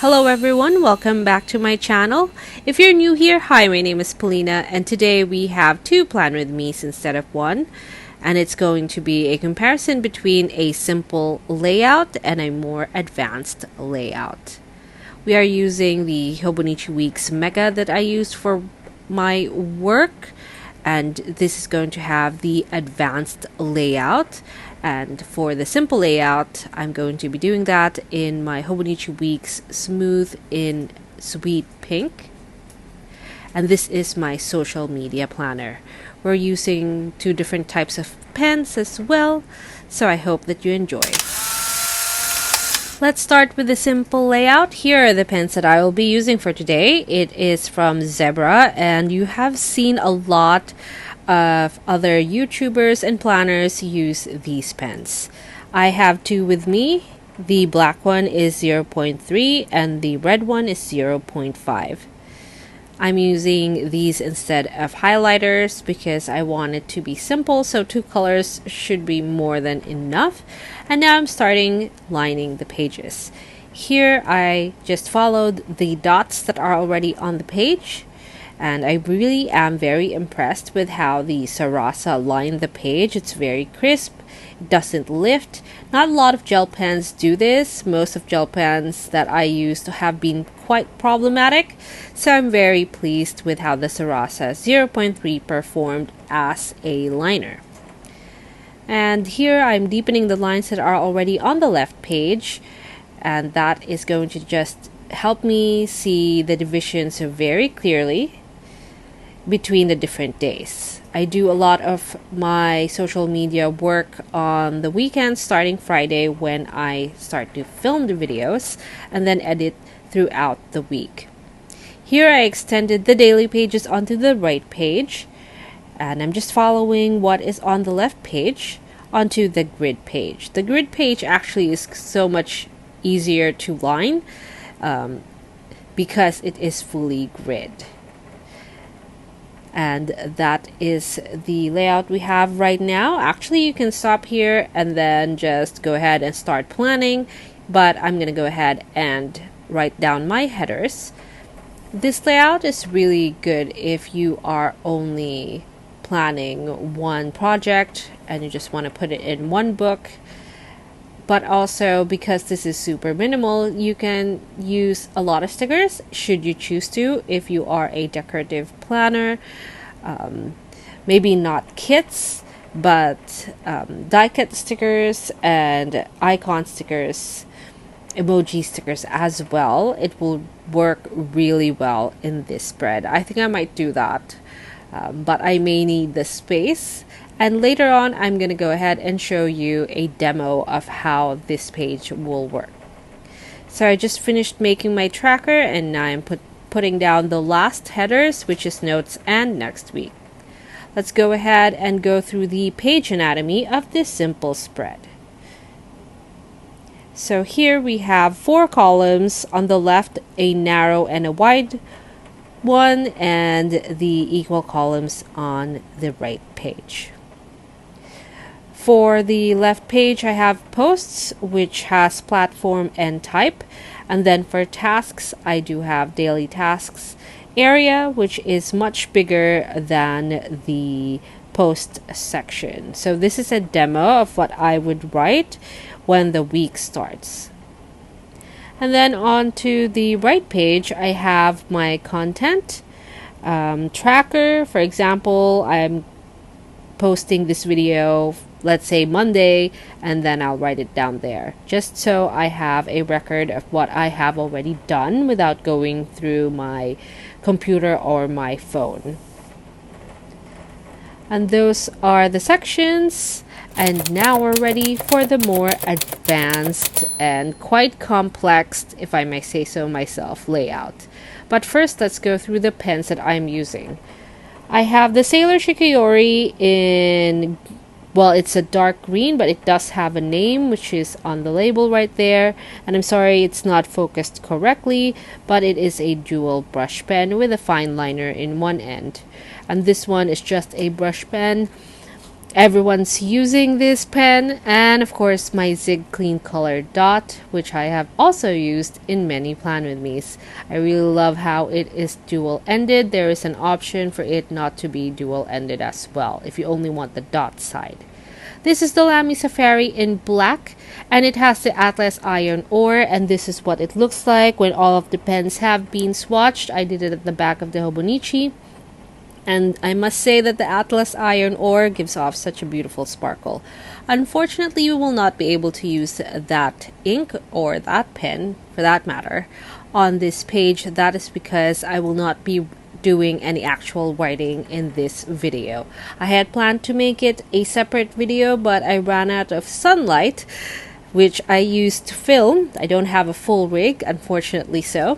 Hello everyone, welcome back to my channel. If you're new here, hi, my name is Paulina, and today we have two plan with me's instead of one. And it's going to be a comparison between a simple layout and a more advanced layout. We are using the Hobonichi Weeks Mega that I used for my work, and this is going to have the advanced layout. And for the simple layout, I'm going to be doing that in my Hobonichi Weeks Smooth in Sweet Pink. And this is my social media planner. We're using two different types of pens as well, so I hope that you enjoy. Let's start with the simple layout. Here are the pens that I will be using for today. It is from 𝒗𝒊𝒅𝒆, and you have seen a lot of other YouTubers and planners use these pens. I have two with me. The black one is 0.3 and the red one is 0.5. I'm using these instead of highlighters because I want it to be simple, so two colors should be more than enough. And now I'm starting lining the pages. Here I just followed the dots that are already on the page. And I really am very impressed with how the 𝒗𝒊𝒅𝒆 lined the page. It's very crisp, it doesn't lift. Not a lot of gel pens do this. Most of gel pens that I used have been quite problematic. So I'm very pleased with how the 𝒗𝒊𝒅𝒆 0.3 performed as a liner. And here I'm deepening the lines that are already on the left page. And that is going to just help me see the divisions very clearly between the different days. I do a lot of my social media work on the weekends, starting Friday when I start to film the videos and then edit throughout the week. Here I extended the daily pages onto the right page, and I'm just following what is on the left page onto the grid page. The grid page actually is so much easier to line because it is fully grid. And that is the layout we have right now. Actually, you can stop here and then just go ahead and start planning, but I'm going to go ahead and write down my headers. This layout is really good if you are only planning one project and you just want to put it in one book. But also, because this is super minimal, you can use a lot of stickers should you choose to if you are a decorative planner. Maybe not kits, but die-cut stickers and icon stickers, emoji stickers as well. It will work really well in this spread. I think I might do that, but I may need the space. And later on, I'm going to go ahead and show you a demo of how this page will work. So I just finished making my tracker, and now I'm putting down the last headers, which is notes and next week. Let's go ahead and go through the page anatomy of this simple spread. So here we have 4 columns. On the left, a narrow and a wide one, and the equal columns on the right page. For the left page, I have posts, which has platform and type. And then for tasks, I do have daily tasks area, which is much bigger than the post section. So this is a demo of what I would write when the week starts. And then on to the right page, I have my content tracker. For example, I'm posting this video, let's say Monday, and then I'll write it down there, just so I have a record of what I have already done without going through my computer or my phone. And those are the sections, and now we're ready for the more advanced and quite complex, if I may say so myself, layout. But first, let's go through the pens that I'm using. I have the Sailor Shikayori in, well, it's a dark green, but it does have a name, which is on the label right there. And I'm sorry it's not focused correctly, but it is a dual brush pen with a fine liner in one end. And this one is just a brush pen. Everyone's using this pen, and of course my Zig Clean Color Dot, which I have also used in many Plan With Me's. I really love how it is dual-ended. There is an option for it not to be dual-ended as well, if you only want the dot side. This is the Lamy Safari in black, and it has the Atlas iron ore, and this is what it looks like when all of the pens have been swatched. I did it at the back of the Hobonichi. And I must say that the Atlas iron ore gives off such a beautiful sparkle. Unfortunately, you will not be able to use that ink or that pen, for that matter, on this page. That is because I will not be doing any actual writing in this video. I had planned to make it a separate video, but I ran out of sunlight, which I used to film. I don't have a full rig, unfortunately so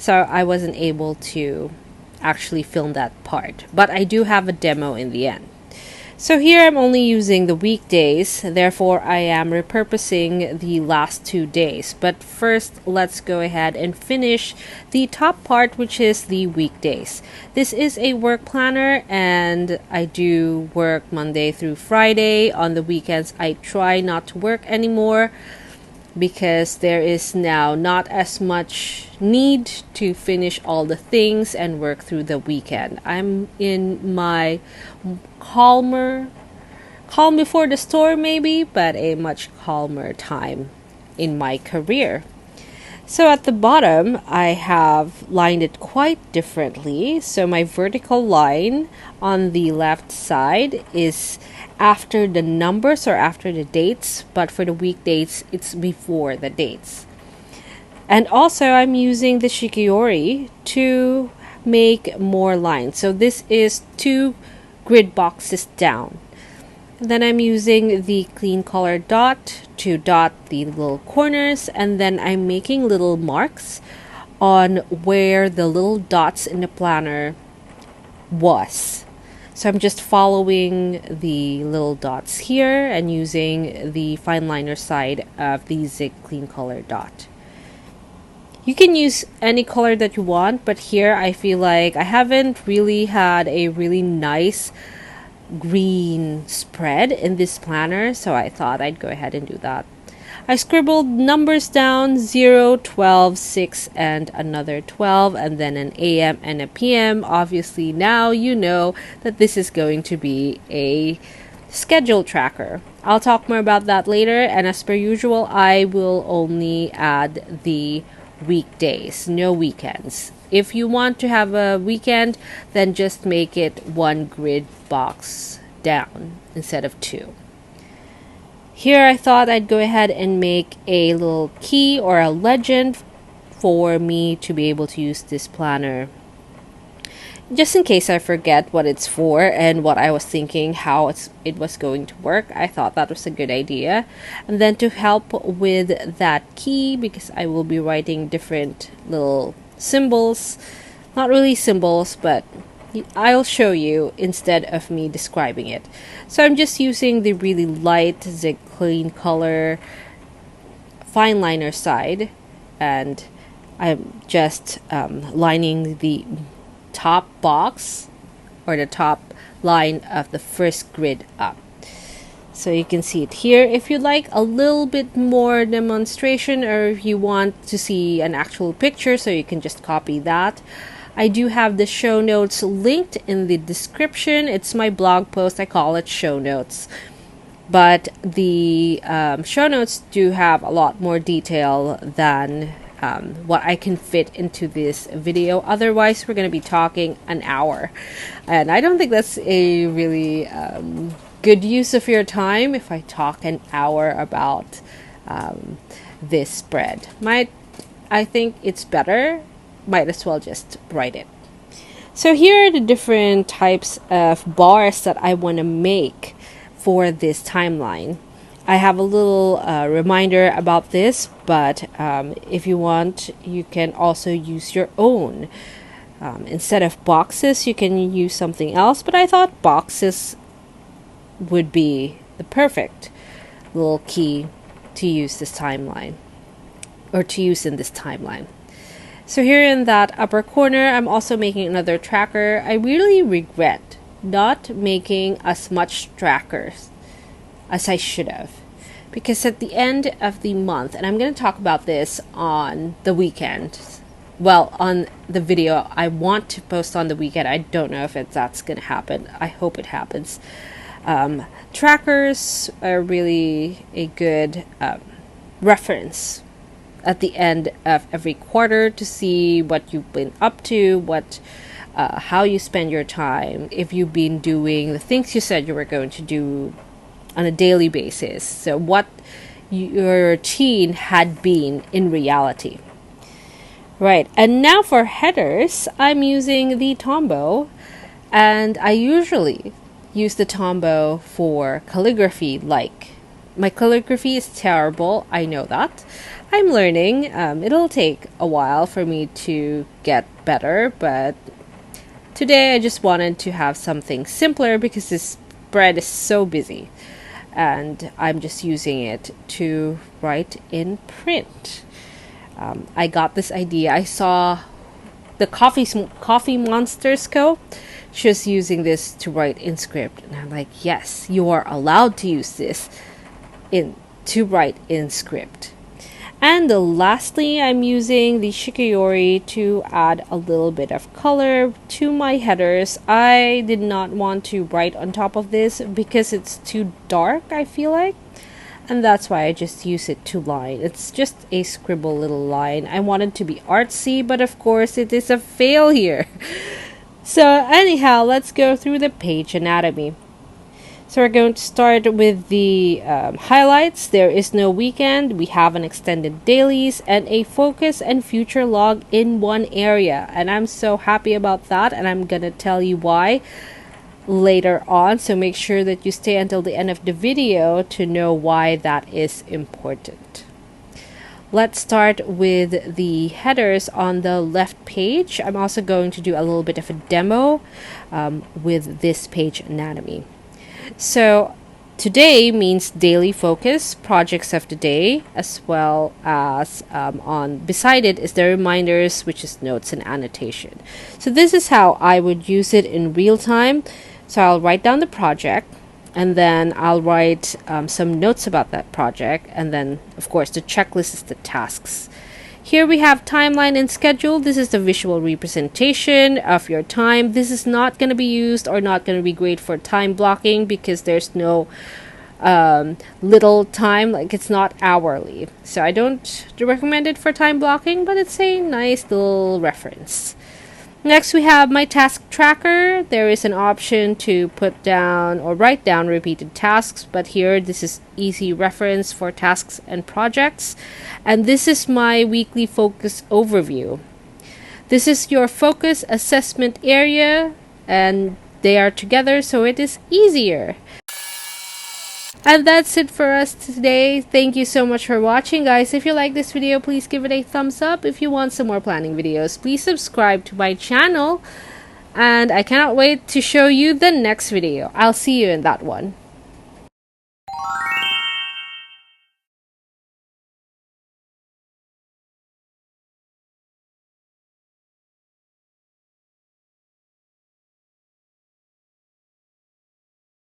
I wasn't able to actually film that part, but I do have a demo in the end. So here I'm only using the weekdays, therefore I am repurposing the last 2 days. But first, let's go ahead and finish the top part, which is the weekdays. This is a work planner, and I do work Monday through Friday. On the weekends, I try not to work anymore, because there is now not as much need to finish all the things and work through the weekend. I'm in my calm before the storm maybe, but a much calmer time in my career. So at the bottom, I have lined it quite differently. So my vertical line on the left side is after the numbers or after the dates, but for the weekdays, it's before the dates. And also, I'm using the Shikiyori to make more lines. So this is 2 grid boxes down. Then I'm using the clean color dot to dot the little corners, and then I'm making little marks on where the little dots in the planner was. So I'm just following the little dots here and using the fine liner side of the Zig Clean Color Dot. You can use any color that you want, but here I feel like I haven't really had a really nice green spread in this planner, so I thought I'd go ahead and do that. I scribbled numbers down, 0, 12, 6, and another 12, and then an AM and a PM. Obviously, now you know that this is going to be a schedule tracker. I'll talk more about that later, and as per usual, I will only add the weekdays, no weekends. If you want to have a weekend, then just make it 1 grid box down instead of 2. Here I thought I'd go ahead and make a little key or a legend for me to be able to use this planner. Just in case I forget what it's for and what I was thinking, how it was going to work, I thought that was a good idea. And then to help with that key, because I will be writing different little symbols, not really symbols, but I'll show you instead of me describing it. So I'm just using the really light Zig Clean Color fine liner side, and I'm just lining the top box or the top line of the first grid up. So you can see it here. If you'd like a little bit more demonstration, or if you want to see an actual picture, so you can just copy that, I do have the show notes linked in the description. It's my blog post. I call it show notes. But the show notes do have a lot more detail than what I can fit into this video. Otherwise, we're going to be talking an hour. And I don't think that's a really good use of your time if I talk an hour about this spread. I think it's better. Might as well just write it. So here are the different types of bars that I want to make for this timeline. I have a little reminder about this, but if you want, you can also use your own. Instead of boxes, you can use something else, but I thought boxes would be the perfect little key to use this timeline, or to use in this timeline. So here in that upper corner, I'm also making another tracker. I really regret not making as much trackers as I should have. Because at the end of the month, and I'm going to talk about this on the weekend, well, on the video I want to post on the weekend. I don't know if that's going to happen. I hope it happens. Trackers are really a good reference at the end of every quarter to see what you've been up to, how you spend your time, if you've been doing the things you said you were going to do on a daily basis. So what your routine had been in reality. Right, and now for headers, I'm using the Tombow, and I usually use the Tombow for calligraphy. Like, my calligraphy is terrible, I know that. I'm learning. It'll take a while for me to get better, but today I just wanted to have something simpler because this spread is so busy. And I'm just using it to write in print. I got this idea. I saw the Coffee Monsters Co. She was using this to write in script, and I'm like, yes, you are allowed to use this to write in script. And lastly, I'm using the shikayori to add a little bit of color to my headers. I did not want to write on top of this because it's too dark, I feel like. And that's why I just use it to line. It's just a scribble little line. I wanted to be artsy, but of course it is a failure. So anyhow, let's go through the page anatomy. So we're going to start with the highlights. There is no weekend. We have an extended dailies and a focus and future log in one area. And I'm so happy about that. And I'm going to tell you why later on. So make sure that you stay until the end of the video to know why that is important. Let's start with the headers on the left page. I'm also going to do a little bit of a demo with this page anatomy. So today means daily focus, projects of the day, as well as on beside it is the reminders, which is notes and annotation. So this is how I would use it in real time. So I'll write down the project, and then I'll write some notes about that project, and then of course the checklist is the tasks. Here we have timeline and schedule. This is the visual representation of your time. This is not going to be used or not going to be great for time blocking because there's no little time, like it's not hourly. So I don't recommend it for time blocking, but it's a nice little reference. Next we have my task tracker. There is an option to put down or write down repeated tasks, but here this is easy reference for tasks and projects. And this is my weekly focus overview. This is your focus assessment area, and they are together so it is easier. And that's it for us today. Thank you so much for watching, guys. If you like this video, please give it a thumbs up. If you want some more planning videos, please subscribe to my channel. And I cannot wait to show you the next video. I'll see you in that one.